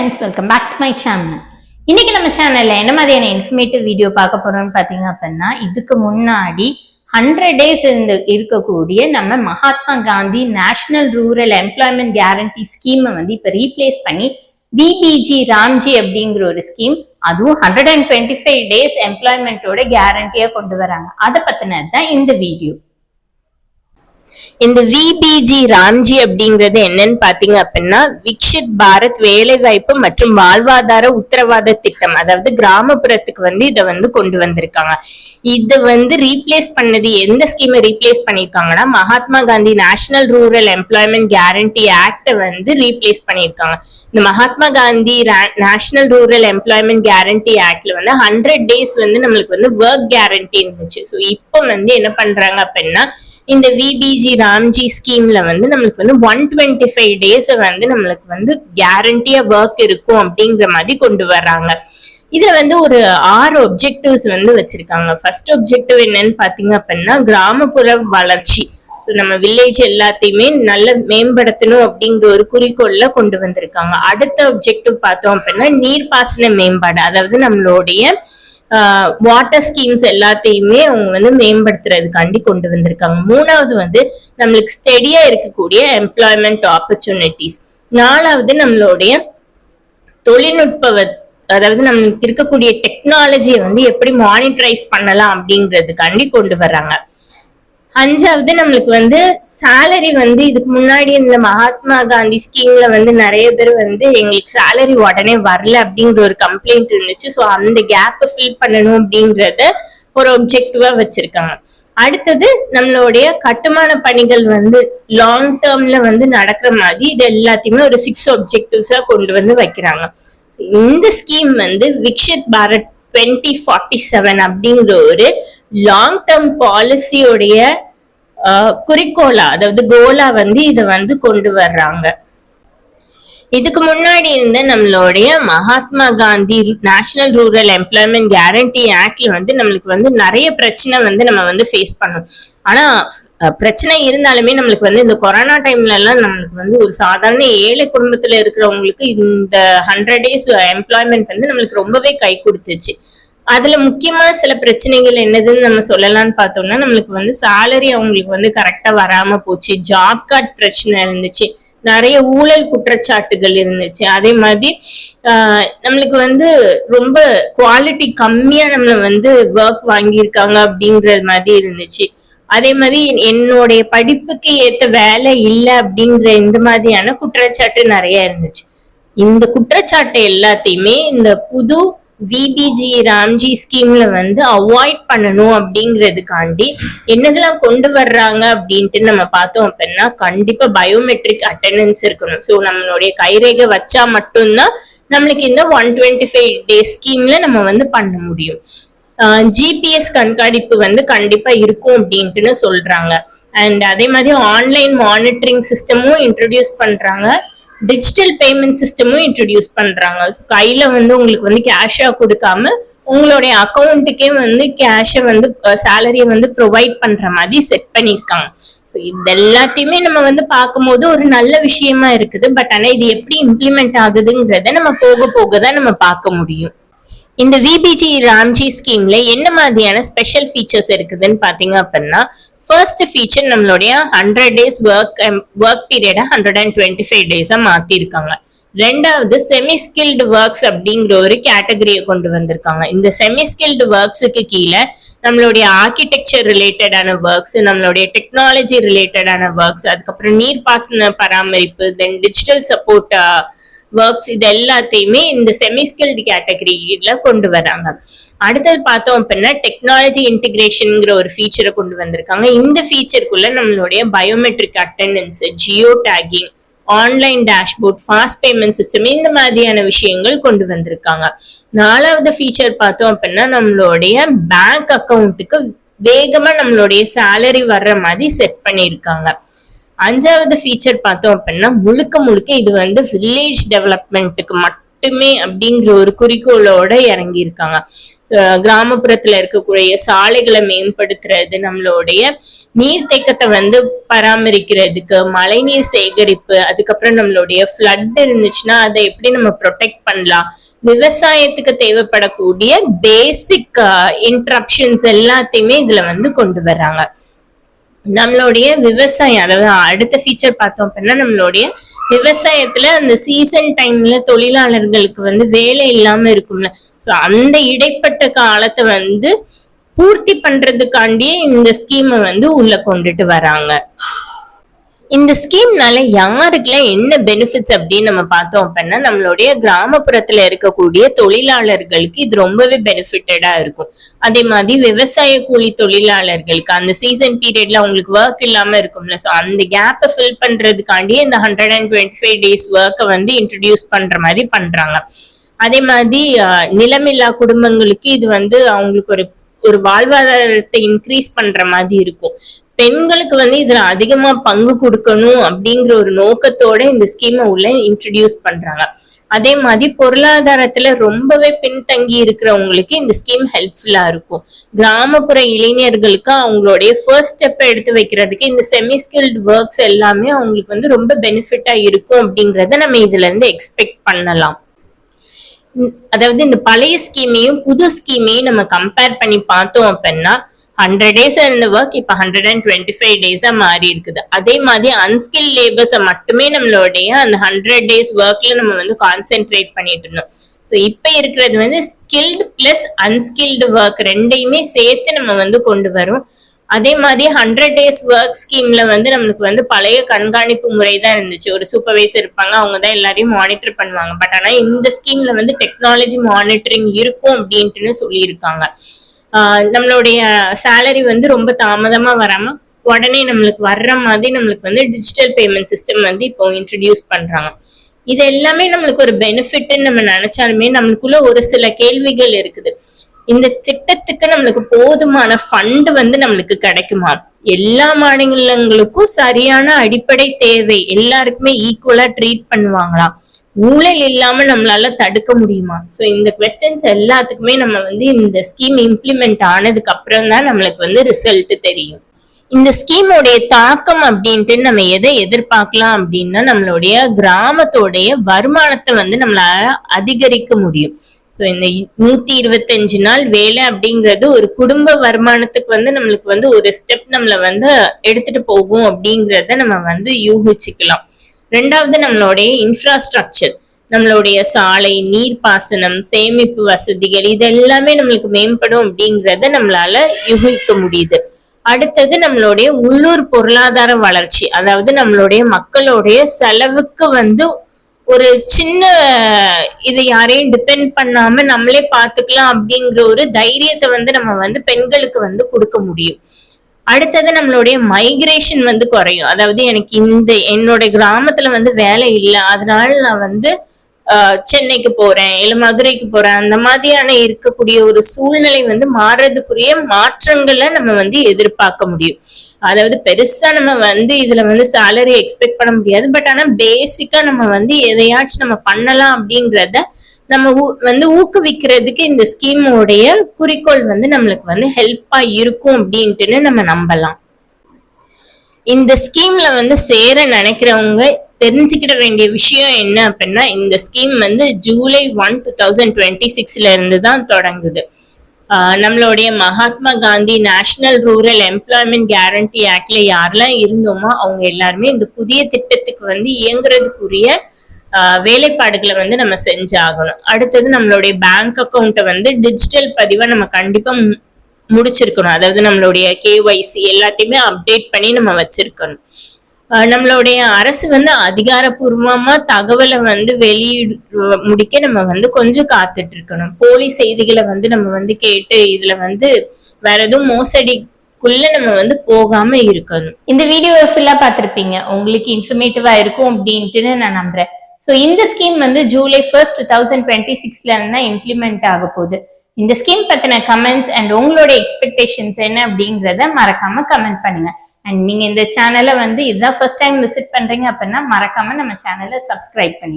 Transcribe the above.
Friends, welcome back to my channel. இன்னைக்கு நம்ம சேனல்ல என்ன மாதிரியான இன்ஃபர்மேட்டிவ் வீடியோ பார்க்க போறோம்னு பாத்தீங்க அப்படின்னா, இதுக்கு முன்னாடி 100 டேஸ் இருக்கக்கூடிய நம்ம Mahatma Gandhi national rural employment guarantee ஸ்கீமை வந்து இப்ப ரீப்ளேஸ் பண்ணி விபிஜி ராம்ஜி அப்படிங்கிற ஒரு ஸ்கீம், அதுவும் 125 டேஸ் எம்ப்ளாய்மெண்டோட கேரண்டியா கொண்டு வராங்க. அதை பத்தினது தான் இந்த வீடியோ. இந்த விபிஜி ராம்ஜி அப்படிங்கிறது என்னன்னு பாத்தீங்க அப்படின்னா, விக்ஷித் பாரத் வேலைவாய்ப்பு மற்றும் வாழ்வாதார உத்தரவாத திட்டம், அதாவது கிராமப்புறத்துக்கு வந்து இதை வந்து கொண்டு வந்திருக்காங்க. இது வந்து ரீப்ளேஸ் பண்ணது, எந்த ஸ்கீமை ரீப்ளேஸ் பண்ணிருக்காங்கன்னா, Mahatma Gandhi national rural employment guarantee ஆக்ட வந்து ரீப்ளேஸ் பண்ணிருக்காங்க. இந்த Mahatma Gandhi national rural employment guarantee ஆக்ட்ல வந்து 100 டேஸ் வந்து நம்மளுக்கு வந்து ஒர்க் கேரண்டி இருந்துச்சு. ஸோ இப்போ வந்து என்ன பண்றாங்க அப்படின்னா, இந்த விபிஜி ராம்ஜி ஸ்கீம்ல வந்து நம்மளுக்கு வந்து 125 டேஸ் வந்து நம்மளுக்கு வந்து கேரண்டியா ஒர்க் இருக்கும் அப்படிங்கிற மாதிரி கொண்டு வர்றாங்க. இதுல வந்து ஒரு 6 ஒப்ஜெக்டிவ்ஸ் வந்து வச்சிருக்காங்க. ஃபர்ஸ்ட் ஒப்ஜெக்டிவ் என்னன்னு பாத்தீங்க அப்படின்னா, கிராமப்புற வளர்ச்சி. ஸோ நம்ம வில்லேஜ் எல்லாத்தையுமே நல்ல மேம்படுத்தணும் அப்படிங்கிற ஒரு குறிக்கோள்ல கொண்டு வந்திருக்காங்க. அடுத்த ஒப்ஜெக்டிவ் பார்த்தோம் அப்படின்னா, நீர்ப்பாசன மேம்பாடு, அதாவது நம்மளுடைய வாட்டர் ஸ்கீம்ஸ் எல்லாத்தையுமே அவங்க வந்து மேம்படுத்துறதுக்காண்டி கொண்டு வந்திருக்காங்க. மூணாவது வந்து நம்மளுக்கு ஸ்டெடியா இருக்கக்கூடிய எம்ப்ளாய்மெண்ட் ஆப்பர்ச்சுனிட்டிஸ். நாலாவது நம்மளுடைய தொழில்நுட்ப, அதாவது நம்மளுக்கு இருக்கக்கூடிய டெக்னாலஜியை வந்து எப்படி மானிட்டரைஸ் பண்ணலாம் அப்படிங்கிறதுக்காண்டி கொண்டு வர்றாங்க. அஞ்சாவது நம்மளுக்கு வந்து சேலரி வந்து இதுக்கு முன்னாடி இந்த மகாத்மா காந்தி ஸ்கீம்ல வந்து நிறைய பேர் வந்து எங்களுக்கு சேலரி உடனே வரல அப்படிங்கிற ஒரு கம்ப்ளைண்ட் இருந்துச்சு. ஸோ அந்த கேப்பை ஃபில் பண்ணணும் அப்படிங்கறத ஒரு ஒப்ஜெக்டிவா வச்சிருக்காங்க. அடுத்தது நம்மளுடைய கட்டுமான பணிகள் வந்து லாங் டேர்ம்ல வந்து நடக்கிற மாதிரி இது எல்லாத்தையுமே ஒரு 6 ஒப்ஜெக்டிவ்ஸா கொண்டு வந்து வைக்கிறாங்க. இந்த ஸ்கீம் வந்து விக்ஷித் பாரத் 2047 அப்படிங்கிற ஒரு லாங் டேர்ம் பாலிசியோடைய குறிக்கோளா, அதாவது கோலா வந்து இதை வந்து கொண்டு வர்றாங்க. இதுக்கு முன்னாடி இருந்த நம்மளுடைய Mahatma Gandhi national rural employment guarantee ஆக்ட்ல வந்து நம்மளுக்கு வந்து நிறைய பிரச்சனை வந்து நம்ம வந்து ஃபேஸ் பண்ணோம். ஆனா பிரச்சனை இருந்தாலுமே நம்மளுக்கு வந்து இந்த கொரோனா டைம்ல எல்லாம் நம்மளுக்கு வந்து ஒரு சாதாரண ஏழை குடும்பத்துல இருக்கிறவங்களுக்கு இந்த 100 டேஸ் எம்ப்ளாய்மெண்ட் வந்து நம்மளுக்கு ரொம்பவே கை கொடுத்துச்சு. அதுல முக்கியமா சில பிரச்சனைகள் என்னதுன்னு நம்ம சொல்லலாம்னு பார்த்தோம்னா, நம்மளுக்கு வந்து சேலரி அவங்களுக்கு வந்து கரெக்டா வராம போச்சு, ஜாப் கார்டு பிரச்சனை இருந்துச்சு, நிறைய ஊழல் குற்றச்சாட்டுகள் இருந்துச்சு. அதே மாதிரி நம்மளுக்கு வந்து ரொம்ப குவாலிட்டி கம்மியா நம்மள வந்து ஒர்க் வாங்கியிருக்காங்க அப்படிங்கிற மாதிரி இருந்துச்சு. அதே மாதிரி என்னுடைய படிப்புக்கு ஏத்த வேலை இல்லை அப்படிங்கிற இந்த மாதிரியான குற்றச்சாட்டு நிறைய இருந்துச்சு. இந்த குற்றச்சாட்டு எல்லாத்தையுமே இந்த புது விபிஜி ராம்ஜி ஸ்கீம்ல வந்து அவாய்ட் பண்ணணும் அப்படிங்கிறதுக்காண்டி என்னதெல்லாம் கொண்டு வர்றாங்க அப்படின்ட்டு நம்ம பார்த்தோம் அப்படின்னா, கண்டிப்பா பயோமெட்ரிக் அட்டெண்டன்ஸ் இருக்கணும். ஸோ நம்மளுடைய கைரேகை வச்சா மட்டும்தான் நம்மளுக்கு இந்த 125 டேஸ் ஸ்கீம்ல நம்ம வந்து பண்ண முடியும். ஜிபிஎஸ் கண்காணிப்பு வந்து கண்டிப்பா இருக்கும் அப்படின்ட்டுன்னு சொல்றாங்க. அண்ட் அதே மாதிரி ஆன்லைன் மானிட்டரிங் சிஸ்டமும் இன்ட்ரடியூஸ் பண்றாங்க, டிஜிட்டல் பேமெண்ட் சிஸ்டமும் இன்ட்ரடியூஸ் பண்றாங்க. கையில வந்து உங்களுக்கு வந்து கேஷா கொடுக்காம உங்களுடைய அக்கௌண்ட்டுக்கே வந்து கேஷை வந்து சேலரியை வந்து ப்ரொவைட் பண்ற மாதிரி செட் பண்ணிருக்காங்க. ஸோ இது எல்லாத்தையுமே நம்ம வந்து பார்க்கும்போது ஒரு நல்ல விஷயமா இருக்குது. பட் ஆனா இது எப்படி இம்ப்ளிமெண்ட் ஆகுதுங்கிறத நம்ம போக போக தான் நம்ம பார்க்க முடியும். இந்த விபிஜி ராம்ஜி ஸ்கீம்ல என்ன மாதிரியான ஸ்பெஷல் ஃபீச்சர்ஸ் இருக்குதுன்னு பாத்தீங்க அப்படின்னா, ஃபர்ஸ்ட் ஃபீச்சர் நம்மளுடைய 100 டேஸ் ஒர்க் பீரியட 125 டேஸா மாத்திருக்காங்க. ரெண்டாவது செமி ஸ்கில்டு ஒர்க்ஸ் அப்படிங்கிற ஒரு கேட்டகரியை கொண்டு வந்திருக்காங்க. இந்த செமி ஸ்கில்டு ஒர்க்ஸுக்கு கீழே நம்மளுடைய ஆர்கிடெக்சர் ரிலேட்டடான ஒர்க்ஸ், நம்மளுடைய டெக்னாலஜி ரிலேட்டடான ஒர்க்ஸ், அதுக்கப்புறம் நீர்ப்பாசன பராமரிப்பு, தென் டிஜிட்டல் சப்போர்ட் ஒர்க்ஸ், இது எல்லாத்தையுமே இந்த செமி ஸ்கில்டு கேட்டகரியில கொண்டு வராங்க. அடுத்தது பார்த்தோம் அப்படின்னா டெக்னாலஜி இன்டிகிரேஷன்ங்கிற ஒரு ஃபீச்சரை கொண்டு வந்திருக்காங்க. இந்த ஃபீச்சருக்குள்ள நம்மளுடைய biometric attendance, Jio taking, online dashboard, fast payment system, இந்த மாதிரியான விஷயங்கள் கொண்டு வந்திருக்காங்க. நாலாவது ஃபீச்சர் பார்த்தோம் அப்படின்னா நம்மளுடைய பேங்க் அக்கௌண்ட்டுக்கு வேகமா நம்மளுடைய சேலரி வர்ற மாதிரி செட் பண்ணியிருக்காங்க. அஞ்சாவது ஃபீச்சர் பார்த்தோம் அப்படின்னா முழுக்க முழுக்க இது வந்து வில்லேஜ் டெவலப்மெண்ட்டுக்கு மட்டுமே அப்படிங்கிற ஒரு குறிக்கோளோட இறங்கியிருக்காங்க. கிராமப்புறத்துல இருக்கக்கூடிய சாலைகளை மேம்படுத்துறது, நம்மளுடைய நீர்த்தேக்கத்தை வந்து பராமரிக்கிறதுக்கு, மழைநீர் சேகரிப்பு, அதுக்கப்புறம் நம்மளுடைய ஃப்ளட் இருந்துச்சுன்னா அதை எப்படி நம்ம ப்ரொடெக்ட் பண்ணலாம், விவசாயத்துக்கு தேவைப்படக்கூடிய பேசிக் இன்டரப்ஷன்ஸ் எல்லாத்தையுமே இதுல வந்து கொண்டு வர்றாங்க. நம்மளுடைய விவசாயம், அதாவது அடுத்த ஃபீச்சர் பார்த்தோம் அப்படின்னா, நம்மளுடைய விவசாயத்துல அந்த சீசன் டைம்ல தொழிலாளர்களுக்கு வந்து வேலை இல்லாம இருக்கும்ல, சோ அந்த இடைப்பட்ட காலத்தை வந்து பூர்த்தி பண்றதுக்காண்டியே இந்த ஸ்கீமை வந்து உள்ள கொண்டுட்டு வராங்க. இந்த ஸ்கீம்னால யாருக்கெல்லாம் என்ன பெனிஃபிட்ஸ் அப்படின்னு நம்ம பார்த்தோம் அப்படின்னா, நம்மளுடைய கிராமப்புறத்துல இருக்கக்கூடிய தொழிலாளர்களுக்கு இது ரொம்பவே பெனிஃபிட்டடா இருக்கும். அதே மாதிரி விவசாய கூலி தொழிலாளர்களுக்கு அந்த சீசன் பீரியட்ல அவங்களுக்கு ஒர்க் இல்லாம இருக்கும்ல, ஸோ அந்த கேப்பை ஃபில் பண்றதுக்காண்டியே இந்த 125 days ஒர்க்கை வந்து இன்ட்ரடியூஸ் பண்ற மாதிரி பண்றாங்க. அதே மாதிரி நிலமில்லா குடும்பங்களுக்கு இது வந்து அவங்களுக்கு ஒரு வாழ்வாதாரத்தை இன்க்ரீஸ் பண்ற மாதிரி இருக்கும். பெண்களுக்கு வந்து இதுல அதிகமா பங்கு கொடுக்கணும் அப்படிங்கிற ஒரு நோக்கத்தோட இந்த ஸ்கீமை உள்ள இன்ட்ரடியூஸ் பண்றாங்க. அதே மாதிரி பொருளாதாரத்துல ரொம்பவே பின்தங்கி இருக்கிறவங்களுக்கு இந்த ஸ்கீம் ஹெல்ப்ஃபுல்லா இருக்கும். கிராமப்புற இளைஞர்களுக்கு அவங்களுடைய ஃபர்ஸ்ட் ஸ்டெப் எடுத்து வைக்கிறதுக்கு இந்த செமி ஸ்கில்டு ஒர்க்ஸ் எல்லாமே அவங்களுக்கு வந்து ரொம்ப பெனிஃபிட்டா இருக்கும் அப்படிங்கறத நம்ம இதுல இருந்து எக்ஸ்பெக்ட் பண்ணலாம். அதாவது இந்த பழைய ஸ்கீமையும் புது ஸ்கீமையும் நம்ம கம்பேர் பண்ணி பார்த்தோம் அப்படின்னா, 100 days இருந்த ஒர்க் இப்ப 125 days மாறி இருக்குது. அதே மாதிரி அன்ஸ்கில் லேபர்ஸை மட்டுமே நம்மளுடைய அந்த 100 days ஒர்க்ல நம்ம வந்து கான்சென்ட்ரேட் பண்ணிட்டு இருந்தோம். ஸோ இப்ப இருக்கிறது வந்து ஸ்கில்டு பிளஸ் அன்ஸ்கில்டு ஒர்க் ரெண்டையுமே சேர்த்து நம்ம வந்து கொண்டு வரோம். அதே மாதிரி 100 days ஒர்க் ஸ்கீம்ல வந்து நம்மளுக்கு வந்து பழைய கண்காணிப்பு முறை தான் இருந்துச்சு. ஒரு சூப்பர்வைசர் இருப்பாங்க, அவங்க தான் எல்லாரையும் மானிட்டர் பண்ணுவாங்க. பட் ஆனா இந்த ஸ்கீம்ல வந்து டெக்னாலஜி மானிட்டரிங் இருக்கும் அப்படின்ட்டு சொல்லியிருக்காங்க. நம்மளுடைய சேலரி வந்து ரொம்ப தாமதமா வராம உடனே நம்மளுக்கு வர்ற மாதிரி நம்மளுக்கு வந்து டிஜிட்டல் பேமெண்ட் சிஸ்டம் வந்து இப்போ இன்ட்ரடியூஸ் பண்றாங்க. இது எல்லாமே நம்மளுக்கு ஒரு பெனிஃபிட்னு நம்ம நினைச்சாலுமே நம்மளுக்குள்ள ஒரு சில கேள்விகள் இருக்குது. இந்த திட்டத்துக்கு நம்மளுக்கு போதுமான ஃபண்ட் வந்து நம்மளுக்கு கிடைக்குமா? எல்லா மாநிலங்களுக்கும் சரியான அடிப்படை தேவை எல்லாருக்குமே ஈக்குவலா ட்ரீட் பண்ணுவாங்களா? ஊழல் இல்லாம நம்மளால தடுக்க முடியுமா? சோ இந்த குவெஸ்டன்ஸ் எல்லாத்துக்குமே நம்ம வந்து இந்த ஸ்கீம் இம்ப்ளிமெண்ட் ஆனதுக்கு அப்புறம் தான் நம்மளுக்கு வந்து ரிசல்ட் தெரியும். இந்த ஸ்கீமோடைய தாக்கம் அப்படின்ட்டு நம்ம எதை எதிர்பார்க்கலாம் அப்படின்னா, நம்மளுடைய கிராமத்தோடைய வருமானத்தை வந்து நம்மளால அதிகரிக்க முடியும். ஸோ இந்த 125 நாள் வேலை அப்படிங்கிறது ஒரு குடும்ப வருமானத்துக்கு வந்து நம்மளுக்கு வந்து ஒரு ஸ்டெப் நம்மள வந்து எடுத்துட்டு போகும் அப்படிங்கிறத நம்ம வந்து யூகிச்சுக்கலாம். ரெண்டாவது, நம்மளுடைய இன்ஃப்ராஸ்ட்ரக்சர், நம்மளுடைய சாலை, நீர்ப்பாசனம், சேமிப்பு வசதிகள் இதெல்லாமே நம்மளுக்கு மேம்படும் அப்படிங்கிறத நம்மளால யூகிக்க முடியுது. அடுத்தது, நம்மளுடைய உள்ளூர் பொருளாதார வளர்ச்சி, அதாவது நம்மளுடைய மக்களுடைய செலவுக்கு வந்து ஒரு சின்ன இது யாரையும் டிபெண்ட் பண்ணாம நம்மளே பாத்துக்கலாம் அப்படிங்கிற ஒரு தைரியத்தை வந்து நம்ம வந்து பெண்களுக்கு வந்து கொடுக்க முடியும். அடுத்தது, நம்மளுடைய மைக்ரேஷன் வந்து குறையும். அதாவது எனக்கு என்னோட கிராமத்துல வந்து வேலை இல்லை, அதனால நான் வந்து சென்னைக்கு போறேன் இல்ல மதுரைக்கு போறேன், அந்த மாதிரியான இருக்கக்கூடிய ஒரு சூழ்நிலை வந்து மாறுறதுக்குரிய மாற்றங்களை நம்ம வந்து எதிர்பார்க்க முடியும். அதாவது பெருசா நம்ம வந்து இதுல வந்து சேலரி எக்ஸ்பெக்ட் பண்ண முடியாது. பட் ஆனா பேசிக்கா நம்ம வந்து எதையாச்சும் நம்ம பண்ணலாம் அப்படின்றத நம்ம வந்து ஊக்குவிக்கிறதுக்கு இந்த ஸ்கீமோடைய குறிக்கோள் வந்து நம்மளுக்கு வந்து ஹெல்ப்பா இருக்கும் அப்படின்ட்டு நம்ம நம்பலாம். இந்த ஸ்கீம்ல வந்து சேர நினைக்கிறவங்க தெரிஞ்சுக்கிட வேண்டிய விஷயம் என்ன அப்படின்னா, இந்த ஸ்கீம் வந்து July 1, 2026 இருந்து தான் தொடங்குது. நம்மளுடைய Mahatma Gandhi national rural employment guarantee ஆக்ட்ல யாரெல்லாம் இருந்தோமோ அவங்க எல்லாருமே இந்த புதிய திட்டத்துக்கு வந்து இயங்குறதுக்குரிய வேலைப்பாடுகளை வந்து நம்ம செஞ்சாகணும். அடுத்தது, நம்மளுடைய பேங்க் அக்கௌண்ட்டை வந்து டிஜிட்டல் பதிவா நம்ம கண்டிப்பா முடிச்சிருக்கணும். அதாவது நம்மளுடைய KYC எல்லாத்தையுமே அப்டேட் பண்ணி நம்ம வச்சிருக்கணும். நம்மளுடைய அரசு வந்து அதிகாரப்பூர்வமா தகவலை வந்து முடிக்க நம்ம வந்து கொஞ்சம் காத்துட்டு இருக்கணும். போலி செய்திகளை வந்து நம்ம வந்து கேட்டு இதுல வந்து வேற எதுவும் மோசடிக்குள்ள நம்ம வந்து போகாம இருக்கணும். இந்த வீடியோவை ஃபுல்லா பார்த்திருப்பீங்க, உங்களுக்கு இன்ஃபர்மேட்டிவா இருக்கும் அப்படின்ட்டு நான் நம்புறேன். ஸோ இந்த ஸ்கீம் வந்து July 1, 2026 இருந்து தான் இம்ப்ளிமெண்ட் ஆக போகுது. இந்த ஸ்கீம் பத்தின கமெண்ட்ஸ் அண்ட் உங்களோட எக்ஸ்பெக்டேஷன்ஸ் என்ன அப்படிங்கறத மறக்காம கமெண்ட் பண்ணுங்க. அண்ட் நீங்க இந்த சேனலை வந்து இதுதான் ஃபர்ஸ்ட் டைம் விசிட் பண்றீங்க அப்படின்னா மறக்காம நம்ம சேனலை சப்ஸ்கிரைப் பண்ணுங்க.